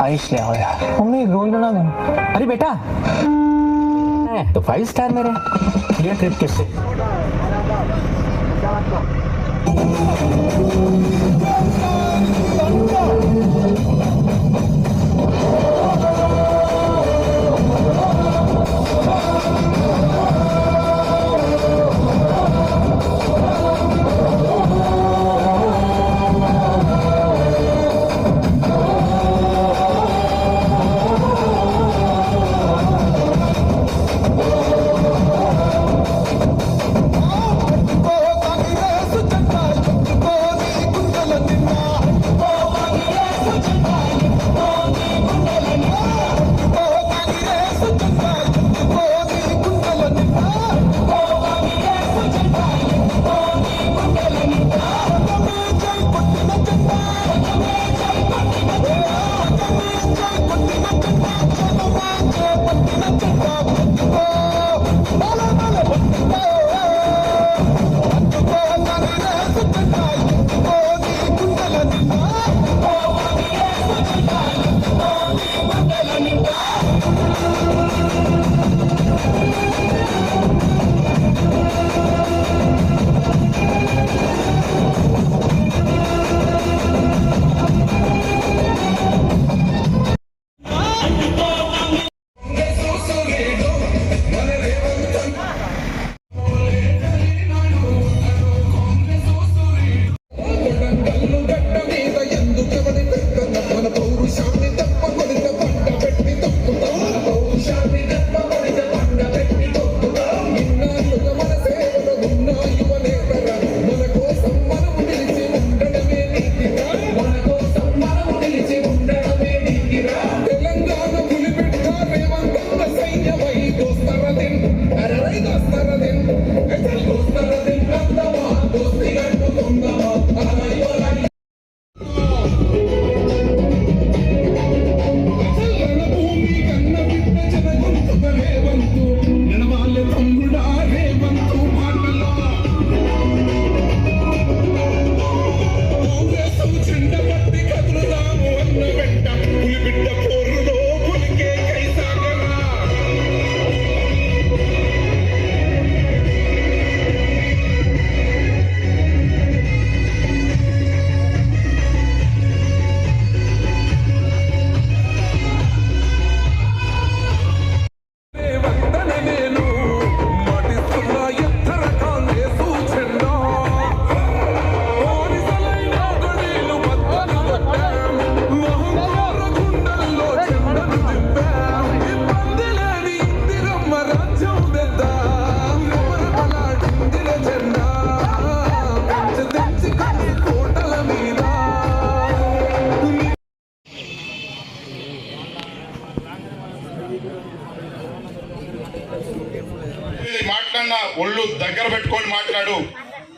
आयुष ले आओ यार, मम्मी रोल बना दो। अरे बेटा तो 5 स्टार मेरे ये ट्रिप किससे?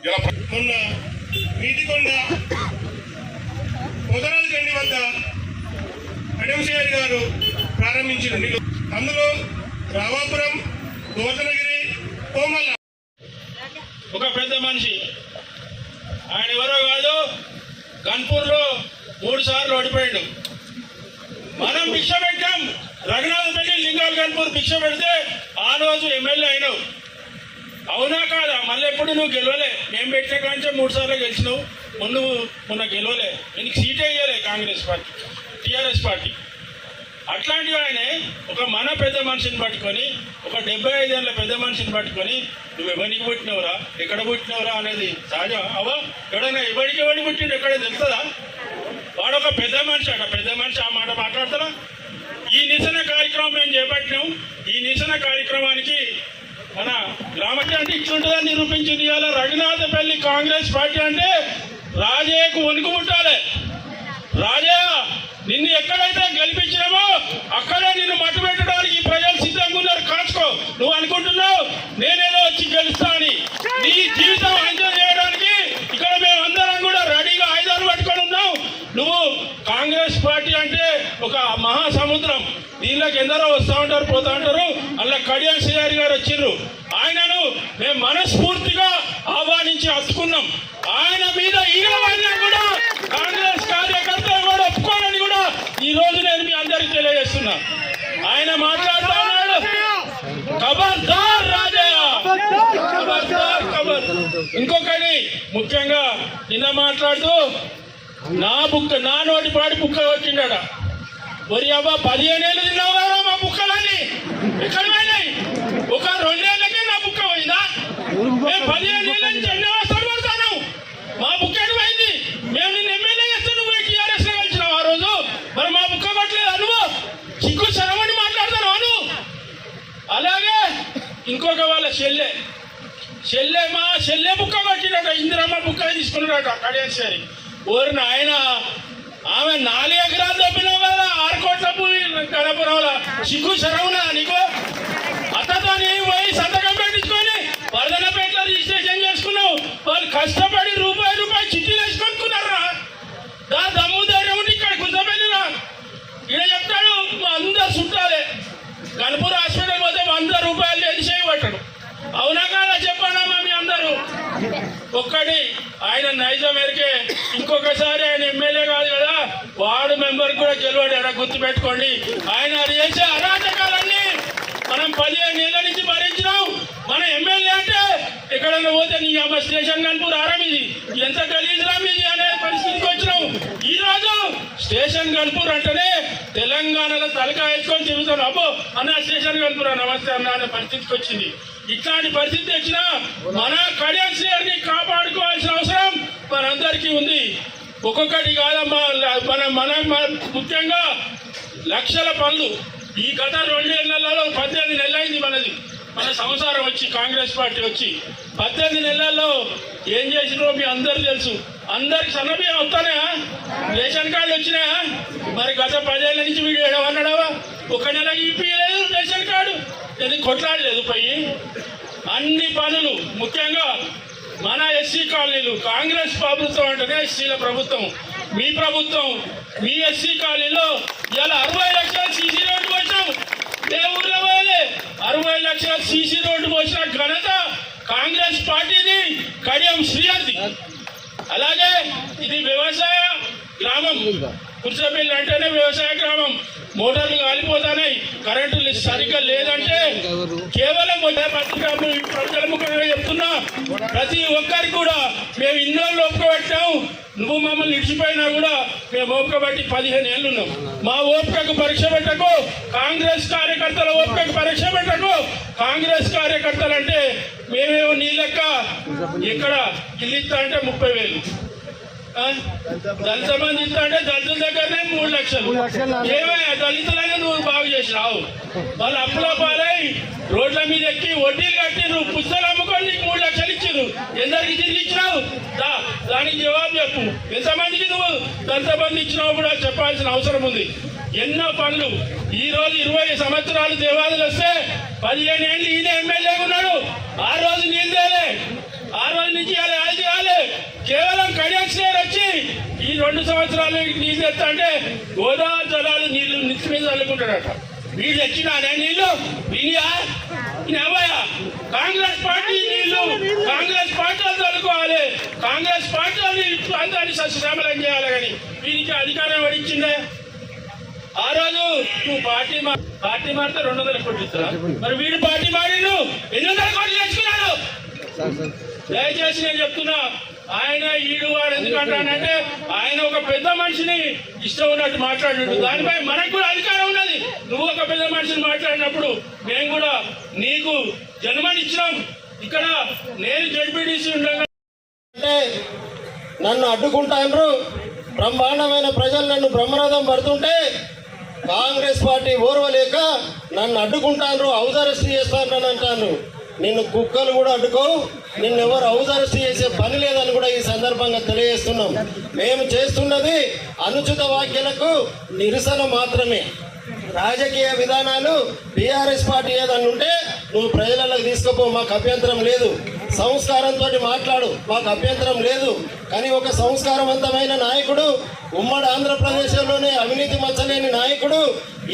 మొన్న నీతికొండ పొదరాజు గండి వద్ద అడవిశేరి గారు ప్రారంభించిన అందులో రావాపురం, గోవర్ధనగిరి, కోమల్ల ఒక పెద్ద మనిషి. ఆయన ఎవరో కాదు, గన్పూర్లో 3 సార్లు ఓడిపోయాడు. మనం భిక్ష పెట్టాం. రఘునాథపల్లి, లింగాల్, గన్పూర్ భిక్ష పెడితే ఆ రోజు ఎమ్మెల్యే అయినావు. అవునా కాదా? మళ్ళీ ఎప్పుడు నువ్వు గెలవలే. మేము పెట్టిన కాంచే 3 సార్లు గెలిచినావు. మొన్న గెలవలే. నీకు సీటే ఇయ్యలే కాంగ్రెస్ పార్టీ, టీఆర్ఎస్ పార్టీ. అట్లాంటివి ఆయనే ఒక మన పెద్ద మనిషిని పట్టుకొని, ఒక 75 ఏళ్ళ పెద్ద మనిషిని పట్టుకొని నువ్వు ఎవరికి పుట్టినవరా, ఎక్కడ పుట్టినవరా అనేది సహజం. అవా ఎవడైనా ఎవరికి పుట్టిండు ఎక్కడ తెలుస్తుందా? వాడు ఒక పెద్ద మనిషి అట. పెద్ద మనిషి ఆ మాట మాట్లాడతారా? ఈ నిరసన కార్యక్రమం మేము చేపట్టినాం. ఈ నిరసన కార్యక్రమానికి మన గ్రామకి అంటే ఇట్లుంటుందని నిరూపించింది. ఇవాళ రఘునాథపల్లి కాంగ్రెస్ పార్టీ అంటే రాజయ్యకు వణుకు పుట్టాలి. రాజయ్య నిన్ను ఎక్కడైతే గెలిపించినామో అక్కడే నిన్ను మట్టు పెట్టడానికి ప్రజలు సిద్ధంగా ఉన్నారు. కాచుకో. నువ్వు అనుకుంటున్నావు నేనేదో వచ్చి గెలుస్తా అని. నీ జీవితం అంచనా చేయడానికి ఇక్కడ మేమందరం కూడా రెడీగా ఆయుధాలు పట్టుకొని ఉన్నాం. నువ్వు కాంగ్రెస్ పార్టీ అంటే ఒక మహాసముద్రం. దీనిలోకి ఎందరో వస్తూ ఉంటారు, పోతా ఉంటారు. అలా కడియం శ్రీహరి గారు వచ్చిండ్రు. ఆయనను మేము మనస్ఫూర్తిగా ఆహ్వానించి హత్తుకున్నాం. ఆయన మీద ఈగలైనా కూడా కాంగ్రెస్ కార్యకర్తలు కూడా ఒప్పుకోనని కూడా ఈ రోజు నేను మీ అందరికి తెలియజేస్తున్నా. ఆయన మాట్లాడుతూ ఉన్నాడు, ఖబర్దార్ రాజయ్య, ఖబర్దార్ ఖబర్. ఇంకొకటి ముఖ్యంగా నిన్న మాట్లాడుతూ నా నోటి పాడి బుక్క వచ్చిండట. ఒరి అబ్బా 15 ఏళ్ళు తిన్నావు కదా మా బుక్కలన్నీ ఎక్కడ పోయినాయి? ఒక 2 ఏళ్ళకే నా బుక్క పోయిందా? మేము 15 ఏళ్ళ నుంచి ఎన్నో వస్తాను పడతాను. మా బుక్క ఎటు పోయింది? మేము నిన్ను ఎమ్మెల్యే చేస్తే నువ్వు టీఆర్ఎస్ లో కలిసినావు ఆ రోజు. మరి మా బుక్క కొట్టలేదు అనువు. సిగ్గు శరమని మాట్లాడతాను అను. అలాగే ఇంకొక వాళ్ళ చెల్లె బుక్క కొట్టినట. ఇందిరమ్మ బుక్క తీసుకున్నాడట కడియాశ్వరి. ఓరి నాయన, ఆమె 4 ఎకరాలు తప్పినావు కదా 6 కోట్ల భూమి కనపురంలో. సిగ్గు శరవునా నీకు? అతతో నీవు పోయి సంతకం పెట్టించుకొని వర్ధనపేటలో రిజిస్ట్రేషన్ చేసుకున్నావు. వాళ్ళు కష్టపడి రూపాయి చిట్టీలు వేసుకొనుకున్నారా? దమ్ము ధైర్యం ఉంటే ఇక్కడ కుందపెళ్ళినా ఇక్కడ చెప్తాడు అందరు చుట్టాలే. గన్పూర్ హాస్పిటల్ పోతే 100 రూపాయలు ఎది చేయబట్టాడు. అవునా కాదా చెప్పానా మీ అందరూ? ఒక్కటి ఆయన నైజం మేరకే ఇంకొకసారి ఆయన ఎమ్మెల్యే కాదు కదా, వార్డు మెంబర్ కూడా గెలవాడు. ఎక్కడ గుర్తుపెట్టుకోండి. ఆయన చేసే అరాచకాలన్నీ మనం 15 ఏళ్ళ నుంచి భరించినాం. మన ఎమ్మెల్యే అంటే ఎక్కడన్నా పోతే నీ అమ్మ స్టేషన్ గన్పూర్ ఆరాం ఇది ఎంత గలీజ్రా మీది అనే పరిస్థితికి వచ్చినాం. ఈ రోజు స్టేషన్ గన్పూర్ అంటేనే తెలంగాణలో తలకాయ వేసుకొని తిరుగుతాను. అబ్బో అన్న స్టేషన్ గన్పూర్ నమస్తే అన్న అనే పరిస్థితికి వచ్చింది. ఇట్లాంటి పరిస్థితి వచ్చినా మన కడియం శ్రీహరిని కాపాడుకోవాల్సిన అవసరం మనందరికీ ఉంది. ఒక్కొక్కటి కాదమ్మా, మన ముఖ్యంగా లక్షల పనులు ఈ గత 2 ఏళ్లలో 18 నెలలైంది మన సంసారం వచ్చి కాంగ్రెస్ పార్టీ వచ్చి 18 నెలల్లో ఏం చేసినో మీ అందరు తెలుసు. అందరికి సన్నబియ్యం వస్తానా? రేషన్ కార్డు వచ్చినాయా? మరి గత 10 ఏళ్ళ నుంచి వీడు ఏడవన్నాడావా? 1 నెలకి ఇప్పించలేదు రేషన్ కార్డు. ఎందుకు కొట్లాడలేదు పోయి? అన్ని పనులు ముఖ్యంగా మన ఎస్సీ కాలనీలు. కాంగ్రెస్ ప్రభుత్వం అంటేనే ఎస్సీల ప్రభుత్వం. మీ ప్రభుత్వం మీ ఎస్సీ కాలనీలో ఇలా 60 లక్షల సీసీ రోడ్డు పోసినాం. ఏ ఊర్లో పోయలే 60 లక్షల సీసీ రోడ్డు పోసిన ఘనత కాంగ్రెస్ పార్టీది, కడియం శ్రీహరిది. అలాగే ఇది వ్యవసాయ గ్రామం. కుర్చపల్లి అంటేనే వ్యవసాయ గ్రామం. మోటార్లు కాలిపోతాయి, కరెంటు సరిగ్గా లేదంటే కేవలం పత్రికా ప్రజల ముఖంగా చెప్తున్నా, ప్రతి ఒక్కరికి కూడా మేము ఇన్నోళ్ళు ఒప్పుకోబట్టాం. నువ్వు మమ్మల్ని ఇడిచిపోయినా కూడా మేము ఓపికబట్టి 15 ఏళ్ళు ఉన్నాం. మా ఓపికకు పరీక్ష పెట్టకు. కాంగ్రెస్ కార్యకర్తల ఓపికకు పరీక్ష పెట్టకు. కాంగ్రెస్ కార్యకర్తలు అంటే మేమేమో నీ లెక్క ఇక్కడ ఇల్లు ఇస్తా అంటే 30,000, దళిత మంది ఇస్తా అంటే దళితుల దగ్గరనే 3 లక్షలు. ఏమయ్యా దళితులనే నువ్వు బాగు చేసినావు. వాళ్ళు అప్పుల పాలై రోడ్ల మీద ఎక్కి వడ్డీలు కట్టి నువ్వు పుస్తకాలు అమ్ముకొని నీకు 3 లక్షలు ఇచ్చారు. ఎందరికి తిరిగి ఇచ్చినావు? దానికి జవాబు చెప్పు. ఎంతమందికి నువ్వు దళిత మంది ఇచ్చినావు కూడా చెప్పాల్సిన అవసరం ఉంది. ఎన్నో పనులు. ఈ రోజు 20 సంవత్సరాలు దేవాదులు వస్తే 15 ఏళ్ళు ఈయన ఎమ్మెల్యేగా ఉన్నాడు. ఆ రోజు నీళ్ళు తేలే. ఆ రోజు నుంచి 5 ఈ 2 సంవత్సరాలు నీళ్ళు ఎత్తా అంటే గోదావరి జలాలు నీళ్లు నిత్య మీద చల్లుకుంటాడట. వీళ్ళు తెచ్చినానే నీళ్లు వినియా అవయా కాంగ్రెస్ పార్టీ నీళ్లు కాంగ్రెస్ పార్టీలు చల్లుకోవాలి. కాంగ్రెస్ పార్టీలని ప్రాంతాన్ని సస్యశ్యామలం చేయాలి. కానీ వీరికి అధికారం ఎవరిచ్చిందే? ఆ రోజు నువ్వు పార్టీ మారితే 200 కోట్లు ఇస్తారా? మరి వీడు పార్టీ మారిండు 800 కోట్లు తెచ్చుకున్నాడు. దయచేసి నేను చెప్తున్నా, ఆయన ఈడు వాడు ఎందుకంటానంటే ఆయన ఒక పెద్ద మనిషిని ఇష్టం ఉన్నట్టు మాట్లాడినట్టు దానిపై మనకు కూడా అధికారం ఉన్నది. నువ్వు ఒక పెద్ద మనిషిని మాట్లాడినప్పుడు మేము కూడా నీకు జన్మనిచ్చినాం. ఇక్కడ నేను జడ్పీటీసీ ఉండగా అంటే నన్ను అడ్డుకుంటారు, బ్రహ్మాండమైన ప్రజలు నన్ను బ్రహ్మరథం పడుతుంటే కాంగ్రెస్ పార్టీ ఓర్వలేక నన్ను అడ్డుకుంటాను, హౌస్ అరెస్ట్ చేస్తాను అంటాను. నిన్ను కుక్కలు కూడా అడ్డుకోవు, నిన్ను ఎవరు హౌస్ అరెస్ట్ చేసే పని లేదని కూడా ఈ సందర్భంగా తెలియజేస్తున్నాం. మేము చేస్తున్నది అనుచిత వ్యాఖ్యలకు నిరసన మాత్రమే. రాజకీయ విధానాలు బీఆర్ఎస్ పార్టీ ఏదన్నా ఉంటే నువ్వు ప్రజలకు తీసుకుపో, మాకు అభ్యంతరం లేదు. సంస్కారంతో మాట్లాడు, మాకు అభ్యంతరం లేదు. కానీ ఒక సంస్కారవంతమైన నాయకుడు, ఉమ్మడి ఆంధ్రప్రదేశ్లోనే అవినీతి మచ్చలేని నాయకుడు,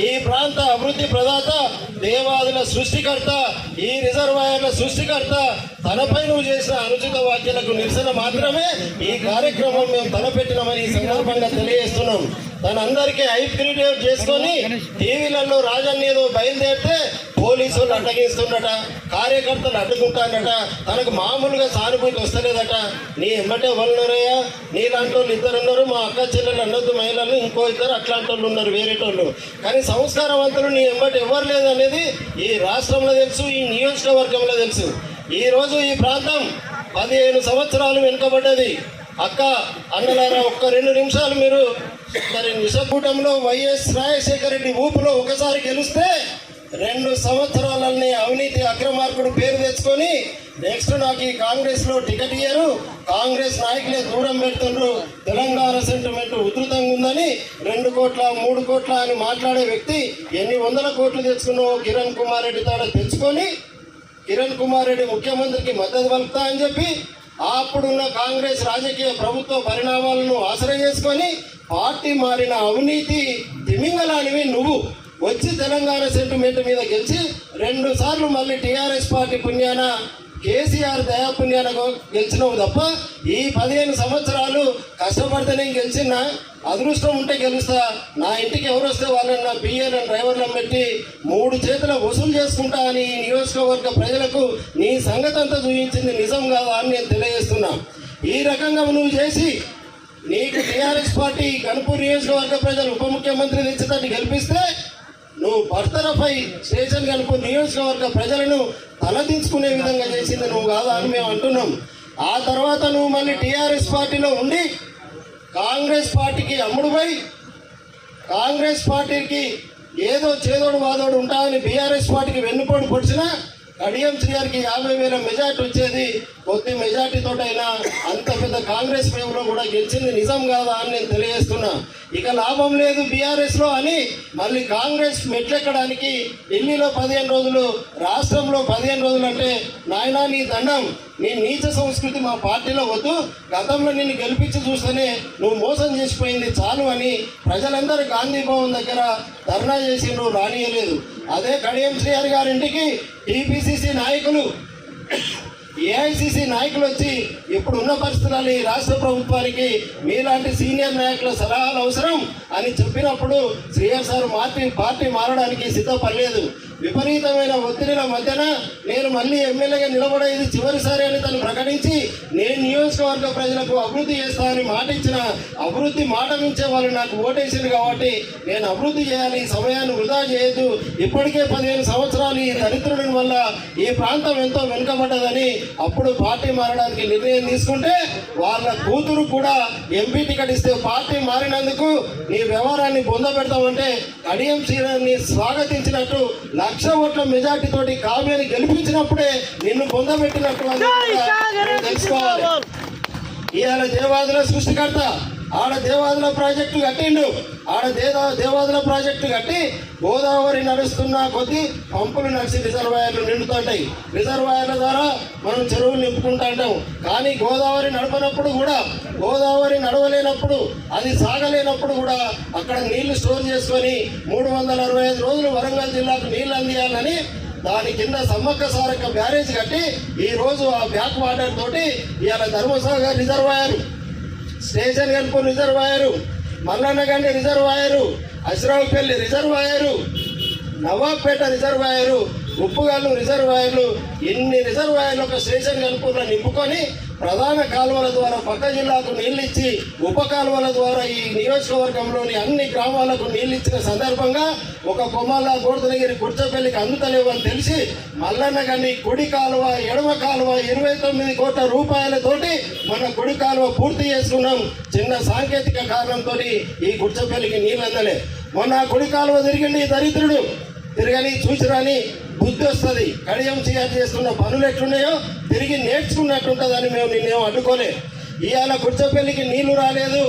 ఈ ప్రాంత అభివృద్ధి ప్రదాత, దేవాదుల సృష్టికర్త, ఈ రిజర్వాయర్ల సృష్టికర్త, తనపై నువ్వు చేసిన అనుచిత వ్యాఖ్యలకు నిరసన మాత్రమే ఈ కార్యక్రమం మేము తలపెట్టినామని ఈ సందర్భంగా తెలియజేస్తున్నాం. తనందరికీ హైప్రిడేట్ చేసుకొని టీవీలలో రాజన్న ఏదో బయలుదేరితే పోలీసులు అడ్డగిస్తుండట, కార్యకర్తలు అడ్డుకుంటారట, తనకు మామూలుగా సానుభూతి వస్తలేదట. నీ ఎమ్మటే వాళ్ళున్నారయ్యా, నీలాంటి వాళ్ళు 2 ఉన్నారు, మా అక్క చెల్లెలు అన్నద్దు మహిళలు ఇంకో 2 అట్లాంటి వాళ్ళు ఉన్నారు, వేరేటోళ్ళు. కానీ సంస్కారవంతులు నీ ఎమ్మటి ఎవరు లేదనేది ఈ రాష్ట్రంలో తెలుసు, ఈ నియోజకవర్గంలో తెలుసు. ఈరోజు ఈ ప్రాంతం 15 సంవత్సరాలు వెనుకబడ్డది. అక్క అన్నలారా, ఒక్క 2 నిమిషాలు మీరు మరి నిజకూటంలో వైఎస్ రాజశేఖర రెడ్డి ఊపులో ఒకసారి గెలిస్తే 2 సంవత్సరాలనే అవినీతి అక్రమార్కుడు పేరు తెచ్చుకొని నెక్స్ట్ నాకు ఈ కాంగ్రెస్లో టికెట్ ఇయ్యరు, కాంగ్రెస్ నాయకులే దూరం పెడుతుండ్రు, తెలంగాణ సెంటిమెంట్ ఉధృతంగా ఉందని 2 కోట్ల 3 కోట్ల అని మాట్లాడే వ్యక్తి ఎన్ని వందల కోట్లు తెచ్చుకున్నావో కిరణ్ కుమార్ రెడ్డి తాడ తెచ్చుకొని కిరణ్ కుమార్ రెడ్డి ముఖ్యమంత్రికి మద్దతు పలుకుతా అని చెప్పి అప్పుడున్న కాంగ్రెస్ రాజకీయ ప్రభుత్వ పరిణామాలను ఆశ్రయం చేసుకొని పార్టీ మారిన అవినీతి తిమింగలానివి నువ్వు వచ్చి తెలంగాణ సెంటిమెంట్ మీద గెలిచి 2 సార్లు మళ్ళీ టీఆర్ఎస్ పార్టీ పుణ్యాన కేసీఆర్ దయాపుణ్యాన గెలిచినవు తప్ప ఈ 15 సంవత్సరాలు కష్టపడితేనే గెలిచిన అదృష్టం ఉంటే గెలుస్తా, నా ఇంటికి ఎవరు వస్తే వాళ్ళని నా పిఏలను డ్రైవర్లను పెట్టి 3 చేతుల వసూలు చేసుకుంటా అని ఈ నియోజకవర్గ ప్రజలకు నీ సంగతి అంతా చూపించింది నిజం కాదా అని నేను తెలియజేస్తున్నా. ఈ రకంగా నువ్వు చేసి నీకు టీఆర్ఎస్ పార్టీ గణపూర్ నియోజకవర్గ ప్రజలు ఉప ముఖ్యమంత్రి తెచ్చేదాన్ని గెలిపిస్తే నువ్వు బర్తరపై స్టేషన్ గణపూర్ నియోజకవర్గ ప్రజలను తలదించుకునే విధంగా చేసింది నువ్వు కాదా అని మేము అంటున్నాం. ఆ తర్వాత నువ్వు మళ్ళీ టీఆర్ఎస్ పార్టీలో ఉండి కాంగ్రెస్ పార్టీకి అమ్ముడుపై కాంగ్రెస్ పార్టీకి ఏదో చేదోడు వాదోడు ఉంటాయని బీఆర్ఎస్ పార్టీకి వెన్నుపోటు పొడిచినా కడియం శ్రీగారికి 50,000 మెజార్టీ వచ్చేది. కొద్ది మెజార్టీతోటైనా అంత పెద్ద కాంగ్రెస్ వేవ్లో కూడా గెలిచింది నిజం కాదా అని నేను తెలియజేస్తున్నా. ఇక లాభం లేదు బీఆర్ఎస్లో అని మళ్ళీ కాంగ్రెస్ మెట్లెక్కడానికి ఢిల్లీలో 15 రోజులు, రాష్ట్రంలో 15 రోజులు అంటే నాయనా నీ దండం, నీ నీచ సంస్కృతి మా పార్టీలో వద్దు, గతంలో నిన్ను గెలిపించి చూస్తేనే నువ్వు మోసం చేసిపోయింది చాలు అని ప్రజలందరూ గాంధీ భవన్ దగ్గర ధర్నా చేసి నువ్వు రానియలేదు. అదే కడియం శ్రీహరి గారింటికి టీపీసీసీ నాయకులు, ఏఐసిసి నాయకులు వచ్చి ఇప్పుడున్న పరిస్థితుల్లో ఈ రాష్ట్ర ప్రభుత్వానికి మీలాంటి సీనియర్ నాయకుల సలహాలు అవసరం అని చెప్పినప్పుడు శ్రీహరి సార్ పార్టీ మారడానికి సిద్ధపడలేదు. విపరీతమైన ఒత్తిడిల మధ్యన నేను మళ్ళీ ఎమ్మెల్యేగా నిలబడేది చివరిసారి అని తను ప్రకటించి నేను నియోజకవర్గ ప్రజలకు అభివృద్ధి చేస్తానని మాట ఇచ్చిన అభివృద్ధి మాట మించే వాళ్ళు నాకు ఓటేసింది కాబట్టి నేను అభివృద్ధి చేయాలి, సమయాన్ని వృధా చేయొద్దు. ఇప్పటికే 15 సంవత్సరాలు ఈ దరిద్రుల వల్ల ఈ ప్రాంతం ఎంతో వెనుకబడ్డదని అప్పుడు పార్టీ మారడానికి నిర్ణయం తీసుకుంటే వాళ్ళ కూతురు కూడా ఎంపీ టికెట్ ఇస్తే పార్టీ మారినందుకు నీ వ్యవహారాన్ని పొందబెడతామంటే కడియం శ్రీరాన్ని స్వాగతించినట్టు 1,00,000 ఓట్ల మెజార్టీ తోటి కావ్యాన్ని గెలిపించినప్పుడే నిన్ను పొందబెట్టినట్టు తెలుసుకోవాలి. ఇవాళ దేవాదుల సృష్టికర్త, ఆడ దేవాదుల ప్రాజెక్టు కట్టిండు. ఆడ దేవాదుల ప్రాజెక్టు కట్టి గోదావరి నడుస్తున్న కొద్దీ పంపులు నడిచి రిజర్వాయర్లు నిండుతుంటాయి. రిజర్వాయర్ల ద్వారా మనం చెరువులు నింపుకుంటుంటాం. కానీ గోదావరి నడపనప్పుడు కూడా, గోదావరి నడవలేనప్పుడు, అది సాగలేనప్పుడు కూడా అక్కడ నీళ్లు స్టోర్ చేసుకొని 365 రోజులు వరంగల్ జిల్లాకు నీళ్లు అందియాలని దాని కింద సమ్మక్క సారక్క బ్యారేజ్ కట్టి ఈ రోజు ఆ బ్యాక్ వాటర్ తోటి ఇవాళ Dharmasagar reservoir, station Ghanpur reservoir, Mallannagandi reservoir, Ashwaraopalli reservoir, Nawabpet reservoir, Uppugallu రిజర్వాయర్లు, ఇన్ని రిజర్వాయర్లు ఒక స్టేషన్ గన్పూర్లో నింపుకొని ప్రధాన కాలువల ద్వారా పక్క జిల్లాకు నీళ్ళు ఇచ్చి ఉప కాలువల ద్వారా ఈ నియోజకవర్గంలోని అన్ని గ్రామాలకు నీళ్ళు ఇచ్చిన సందర్భంగా ఒక కొమ్మల గోర్ధనగిరి కుర్చపల్లికి అందుతలేవు అని తెలిసి మల్లన్నగండి కుడి కాలువ ఎడమ కాలువ 29 కోట్ల రూపాయలతోటి మన కుడి కాలువ పూర్తి చేసుకున్నాం. చిన్న సాంకేతిక కారణంతో ఈ కుర్చపల్లికి నీళ్ళు అందలే. మొన్న కుడి కాలువ తిరిగిండి ఈ దరిద్రుడు, తిరగని చూసిరాని బుద్ధి వస్తుంది. కడియం చేస్తున్న పనులు ఎట్లున్నాయో తిరిగి నేర్చుకున్నట్టుంటుందని మేము నిన్నేం అడ్డుకోలే. ఇవాళ కుర్చపల్లికి నీళ్లు రాలేదు,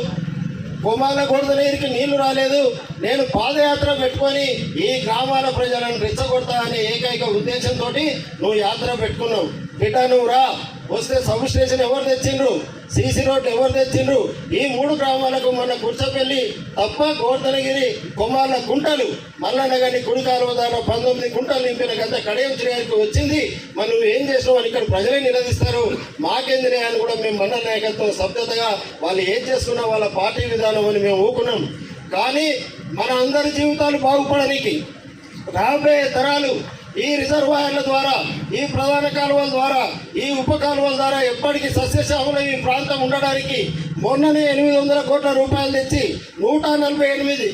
కొమాల గోడదనగిరికి నీళ్లు రాలేదు. నేను పాదయాత్ర పెట్టుకొని ఈ గ్రామాల ప్రజలను రెచ్చగొడతా అనే ఏకైక ఉద్దేశంతో నువ్వు యాత్ర పెట్టుకున్నావు. బిడ్డ నువ్వు రా, వస్తే సబ్ స్టేషన్ ఎవరు తెచ్చిండ్రు, సీసీ రోడ్డు ఎవరు తెచ్చిండ్రు, ఈ 3 గ్రామాలకు మన కుర్చపల్లి తప్ప గోర్ధనగిరి కొమ్మాల కుంటలు మల్లన్నగండి కుడి కాలువ ద్వారా 19 కుంటలు నింపిన గత కడియం శ్రీగారికి వచ్చింది. మనం నువ్వు ఏం చేసినావు అని ఇక్కడ ప్రజలే నిలదీస్తారు. మాకేందినే అని కూడా మేము మండల నాయకత్వం సభ్యతగా వాళ్ళు ఏం చేసుకున్నా వాళ్ళ పార్టీ విధానం అని మేము ఊకున్నాం. కానీ మన అందరి జీవితాలు బాగుపడడానికి రాబోయే తరాలు ఈ రిజర్వాయర్ల ద్వారా, ఈ ప్రధాన కాలువల ద్వారా, ఈ ఉప కాలువల ద్వారా ఎప్పటికీ సస్యశ్యామల ఈ ప్రాంతం ఉండడానికి మొన్ననే 800 కోట్ల రూపాయలు తెచ్చి 148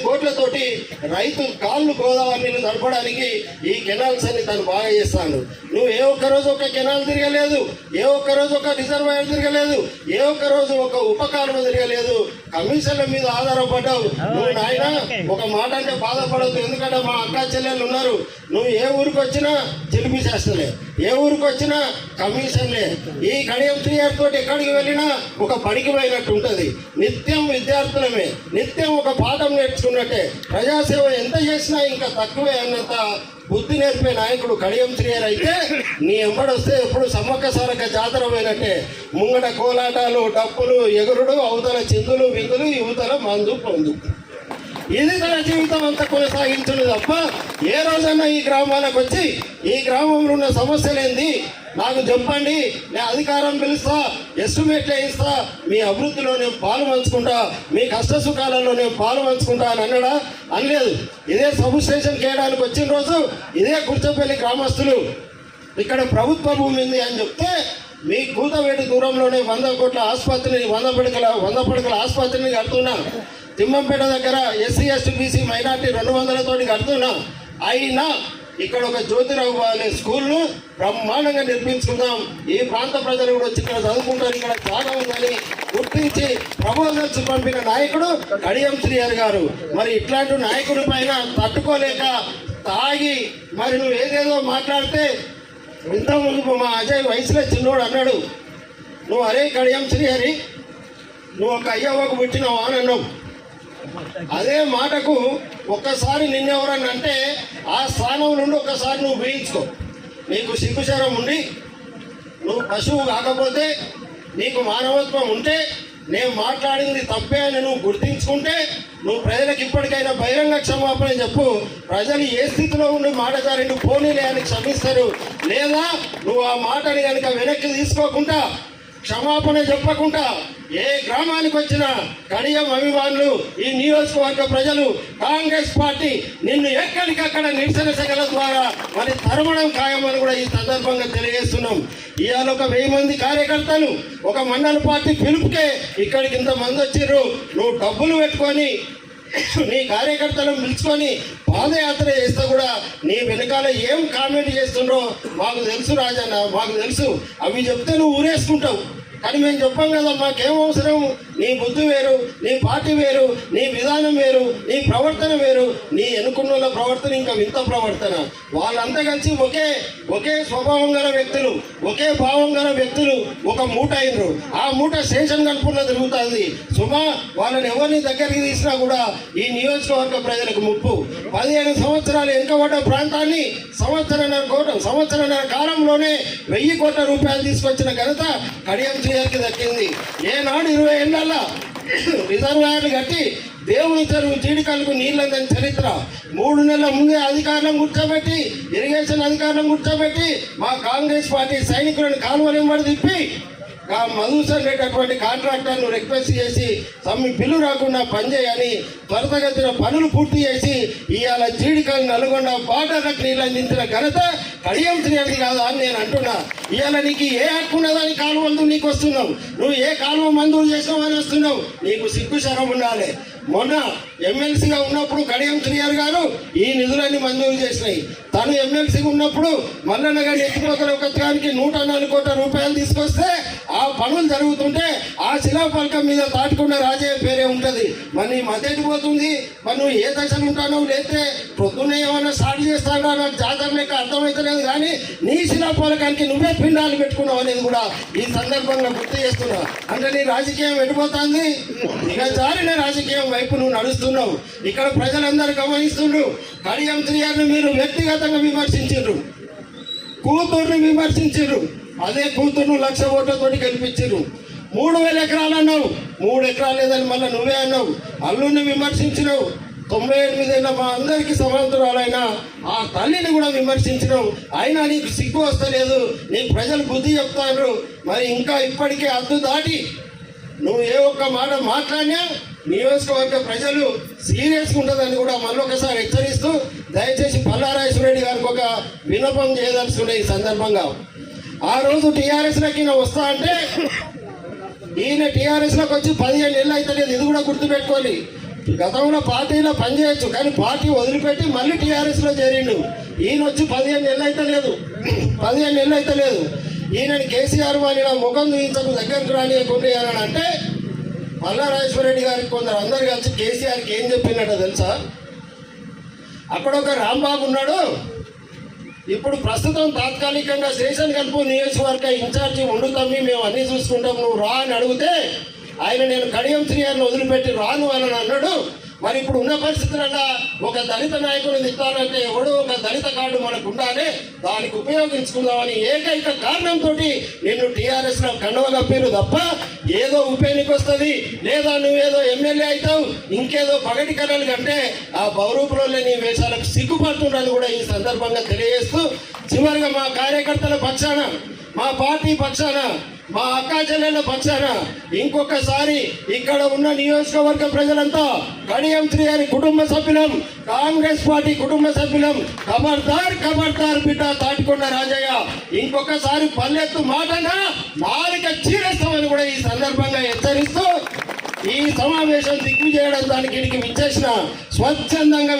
కోట్లతోటి రైతు కాళ్ళు గోదావరి నీళ్ళు నడపడానికి ఈ కెనాల్స్ అన్ని తను బాగా చేస్తాను. నువ్వు ఏ ఒక్కరోజు ఒక కెనాల్ తిరగలేదు, ఏ ఒక్కరోజు ఒక రిజర్వాయర్ తిరగలేదు, ఏ ఒక్కరోజు ఒక ఉపకాలం తిరగలేదు. కమిషన్ల మీద ఆధారపడ్డావు. నువ్వు నాయన ఒక మాట అంటే బాధపడద్దు, ఎందుకంటే మా అక్క చెల్లెళ్ళు ఉన్నారు. నువ్వు ఏ ఊరికి వచ్చినా చిలిపి చేస్తలే, ఏ ఊరికి వచ్చినా కమిషన్లే. ఈ కడియం శ్రీగారి తోటి ఎక్కడికి వెళ్ళినా ఒక పనికి పోయినట్టు ఉంటుంది. నిత్యం విద్యార్థులమే, నిత్యం ఒక పాఠం నేర్చుకున్నట్టే. ప్రజాసేవ ఎంత చేసినా ఇంకా తక్కువే అన్నంత బుద్ధి నేర్పే నాయకుడు కడియం శ్రీగారు అయితే నీ ఎంబడొస్తే ఎప్పుడు సమ్మక్క సారక్క జాతర పోయినట్టే. ముంగట కోలాటాలు, డప్పులు, ఎగురుడు, అవతల చిందులు విందులు, యువతల మందు పొందు. ఇది తన జీవితం అంతా కొనసాగించడు తప్ప ఏ రోజైనా ఈ గ్రామాలకు వచ్చి ఈ గ్రామంలో ఉన్న సమస్యలేంది నాకు చెప్పండి, నేను అధికారం పిలుస్తా, ఎస్టిమేట్లు వేయిస్తా, మీ అభివృద్ధిలో నేను పాలు పంచుకుంటా, మీ కష్ట సుఖాలలో నేను పాలు పంచుకుంటా అని అన్నాడా? అనలేదు. ఇదే సబ్ స్టేషన్ చేయడానికి వచ్చిన రోజు ఇదే కుర్చపల్లి గ్రామస్తులు ఇక్కడ ప్రభుత్వ భూమి ఉంది అని చెప్తే మీ కూతవేటి దూరంలోనే 100 కోట్ల ఆసుపత్రిని 100 పడకల ఆసుపత్రిని కడుతున్నా. తిమ్మంపేట దగ్గర ఎస్సీ ఎస్టీ బీసీ మైనార్టీ 200 తోటి కడుతున్నా. అయినా ఇక్కడ ఒక జ్యోతిరావు అనే స్కూల్ను బ్రహ్మాండంగా నిర్మించుకుందాం, ఈ ప్రాంత ప్రజలు కూడా వచ్చి ఇక్కడ చదువుకుంటారు, ఇక్కడ జాగా ఉందని గుర్తించి ప్రపోజల్స్ పంపిన నాయకుడు కడియం శ్రీగారు గారు. మరి ఇట్లాంటి నాయకుడి పైన తట్టుకోలేక తాగి మరి నువ్వు ఏదేదో మాట్లాడితే ఇంతకుముందు మా అజయ్ వయసులో చిన్నోడు అన్నాడు, నువ్వు అరే కడియం శ్రీహరి నువ్వు ఒక అయ్యవ్వకు పుట్టినావా అని అన్నావు. అదే మాటకు ఒక్కసారి నిన్నెవరని అంటే ఆ స్థానం నుండి ఒక్కసారి నువ్వు వేయించుకో. నీకు సిగ్గుశరం ఉండి నువ్వు పశువు కాకపోతే నీకు మానవత్వం ఉంటే నేను మాట్లాడింది తప్పే అని నువ్వు గుర్తించుకుంటే నువ్వు ప్రజలకు ఇప్పటికైనా బహిరంగ క్షమాపణ చెప్పు. ప్రజలు ఏ స్థితిలో ఉండి మాట జారిండు పోనీలే అని క్షమిస్తారు. లేదా నువ్వు ఆ మాటని కనుక వెనక్కి తీసుకోకుండా క్షమాపణ చెప్పకుండా ఏ గ్రామానికి వచ్చినా కడియం అభిమానులు ఈ నియోజకవర్గ ప్రజలు కాంగ్రెస్ పార్టీ నిన్ను ఎక్కడికక్కడ నిరసన సగల ద్వారా మరి తరమడం ఖాయమని కూడా ఈ సందర్భంగా తెలియజేస్తున్నాం. ఇవాళ ఒక 1000 మంది కార్యకర్తలు ఒక మండల పార్టీ పిలుపుకే ఇక్కడికి ఇంతమంది వచ్చిర్రు. నువ్వు డబ్బులు పెట్టుకొని నీ కార్యకర్తలను పిలుచుకొని పాదయాత్ర చేస్తే కూడా నీ వెనకాల ఏం కామెంట్ చేస్తుండ్రో మాకు తెలుసు రాజన్న, మాకు తెలుసు. అవి చెప్తే నువ్వు ఊరేసుకుంటావు. కానీ మేము చెప్పాం కదా, మాకేం అవసరం, నీ బుద్ధి వేరు, నీ పార్టీ వేరు, నీ విధానం వేరు, నీ ప్రవర్తన వేరు, నీ ఎన్నుకున్న వాళ్ళ ప్రవర్తన ఇంకా వింత ప్రవర్తన. వాళ్ళంతా కలిసి ఒకే స్వభావం గల వ్యక్తులు, ఒకే భావం గల వ్యక్తులు ఒక మూట అయినరు. ఆ మూట స్టేషన్ కనుపుల్లో తిరుగుతుంది. సుమా వాళ్ళని ఎవరిని దగ్గరికి తీసినా కూడా ఈ నియోజకవర్గ ప్రజలకు ముప్పు. 15 సంవత్సరాలు వెనుకబడ్డ ప్రాంతాన్ని సంవత్సరన్నర కాలంలోనే 1000 కోట్ల రూపాయలు తీసుకొచ్చిన ఘనత కడియం శ్రీహరికి దక్కింది. ఏనాడు 20 ఏళ్ళ రిజర్వాయర్లు కట్టి దేవుని చెరువు చీడికలకు నీళ్ళందని చరిత్ర. 3 నెలల ముందే అధికారులను కూర్చోబెట్టి, ఇరిగేషన్ అధికారులను కూర్చోబెట్టి మా కాంగ్రెస్ పార్టీ సైనికులను కాలువలు వెంబడి తిప్పి మధుసూదన్ రెడ్డి అటువంటి కాంట్రాక్టర్ను రిక్వెస్ట్ చేసి తమ్మి బిల్లు రాకుండా పనిచేయని త్వరితగతిన పనులు పూర్తి చేసి ఇవాళ చీడికలు నల్గొండ బాటలకు నీళ్ళు అందించిన ఘనత కడియం శ్రీహరి కాదా అని నేను అంటున్నా. ఇవాళ నీకు ఏ హక్కు ఉన్నదని కాలువ మందు నీకు వస్తున్నావు, నువ్వు ఏ కాలువ మందులు చేసినావు అని వస్తున్నావు. నీకు సిగ్గు శరం ఉండాలి. మొన్న ఎమ్మెల్సీగా ఉన్నప్పుడు కడియం శ్రీహరి గారు ఈ నిధులన్నీ మంజూరు చేసినాయి. తను ఎమ్మెల్సీగా ఉన్నప్పుడు మల్లన్న గారి ఎత్తిపోతల పథకానికి 104 కోట్ల రూపాయలు తీసుకొస్తే ఆ పనులు జరుగుతుంటే ఆ శిలాఫలకం మీద తాటికొండ రాజయ్య పేరే ఉంటుంది. మరి నీ మద్దతు పోతుంది. మరి నువ్వు ఏ దశలు ఉంటానో లేతే పొద్దున్నే ఏమైనా స్టార్ట్ చేస్తాడా నాకు జాతర లెక్క అర్థమవుతలేదు. కానీ నీ శిలాఫలకానికి నువ్వే పిండాలు పెట్టుకున్నావు అనేది కూడా ఈ సందర్భంగా గుర్తు చేస్తున్నా. అంటే నీ రాజకీయం వెళ్ళిపోతుంది, ఇక జారిన రాజకీయం వైపు నువ్వు నడుస్తున్నావు. ఇక్కడ ప్రజలందరూ గమనిస్తుండ్రు. కడియం శ్రీహరిని మీరు వ్యక్తిగతంగా విమర్శించారు, కూతుర్ని విమర్శించారు. అదే కూతుర్ను 1,00,000 ఓట్లతోటి గెలిపించారు. 3,000 ఎకరాలు అన్నావు, 3 ఎకరాలు లేదని మళ్ళీ నువ్వే అన్నావు. అల్లుడిని విమర్శించినావు. 98 ఏళ్ళ మా అందరికీ సమాంతరాలైన ఆ తల్లిని కూడా విమర్శించినావు. అయినా నీకు సిగ్గు వస్తలేదు. నీకు ప్రజలు బుద్ధి చెప్తారు. మరి ఇంకా ఇప్పటికే హద్దు దాటి నువ్వు ఏ ఒక్క మాట మాట్లాడినా నియోజకవర్గ ప్రజలు సీరియస్గా ఉంటుందని కూడా మళ్ళొకసారి హెచ్చరిస్తూ దయచేసి పల్లారాజేశ్వరరెడ్డి గారికి ఒక విన్నపం చేయదలుచుకునే ఈ సందర్భంగా. ఆ రోజు టీఆర్ఎస్లోకి ఈయన వస్తా అంటే ఈయన టీఆర్ఎస్లోకి వచ్చి 15 ఏళ్ళు అయితే లేదు. ఇది కూడా గుర్తుపెట్టుకోవాలి. గతంలో పార్టీలో పనిచేయచ్చు, కానీ పార్టీ వదిలిపెట్టి మళ్ళీ టీఆర్ఎస్లో చేరిండు. ఈయన వచ్చి 15 ఏళ్ళు అయితే లేదు. ఈయనని కేసీఆర్ వాళ్ళ ముఖం చూపించకు దగ్గరకు రానియకుండా అని అంటే పల్లారాజేశ్వరరెడ్డి గారికి కొందరు అందరు కలిసి కేసీఆర్కి ఏం చెప్పినట్టు తెలుసా? అక్కడ ఒక రాంబాబు ఉన్నాడు, ఇప్పుడు ప్రస్తుతం తాత్కాలికంగా స్టేషన్ కలుపు నియోజకవర్గ ఇన్ఛార్జి ఉండుతమ్మి, మేము అన్నీ చూసుకుంటాం, నువ్వు రా అని అడిగితే ఆయన నేను కడియం శ్రీహరిని వదిలిపెట్టి రాను అని అన్నాడు. మరి ఇప్పుడు ఉన్న పరిస్థితులలో ఒక దళిత నాయకుని తిట్టాలంటే ఎవడో ఒక దళిత కార్డు మనకు ఉండాలి, దానికి ఉపయోగించుకుందామని ఏకైక కారణంతో నిన్ను టీఆర్ఎస్లో కండవ కప్పారు తప్ప ఏదో ఉప ఎన్నిక వస్తుంది లేదా నువ్వేదో ఎమ్మెల్యే అవుతావు ఇంకేదో పగటి కళలు కంటే ఆ బౌరూపులో నీ వేషాలకు సిగ్గుపడుతుండని కూడా ఈ సందర్భంగా తెలియజేస్తూ చివరిగా మా కార్యకర్తల పక్షాన, మా పార్టీ పక్షాన, మా అక్కా చెల్లెళ్ళ పక్షాన ఇంకొకసారి ఇక్కడ ఉన్న నియోజకవర్గ ప్రజలంతా కడియం శ్రీహరి కుటుంబ సభ్యులం, కాంగ్రెస్ పార్టీ కుటుంబ సభ్యులం, ఖబర్దార్ బిడ్డ తాటికొండ రాజయ్య, ఇంకొకసారి పల్లెత్తు మాటనా నాలుక చీరేస్తామని కూడా ఈ సందర్భంగా హెచ్చరిస్తూ ఈ సమావేశం దిగ్విజయడం దానికి విచ్చేసిన స్వచ్ఛందంగా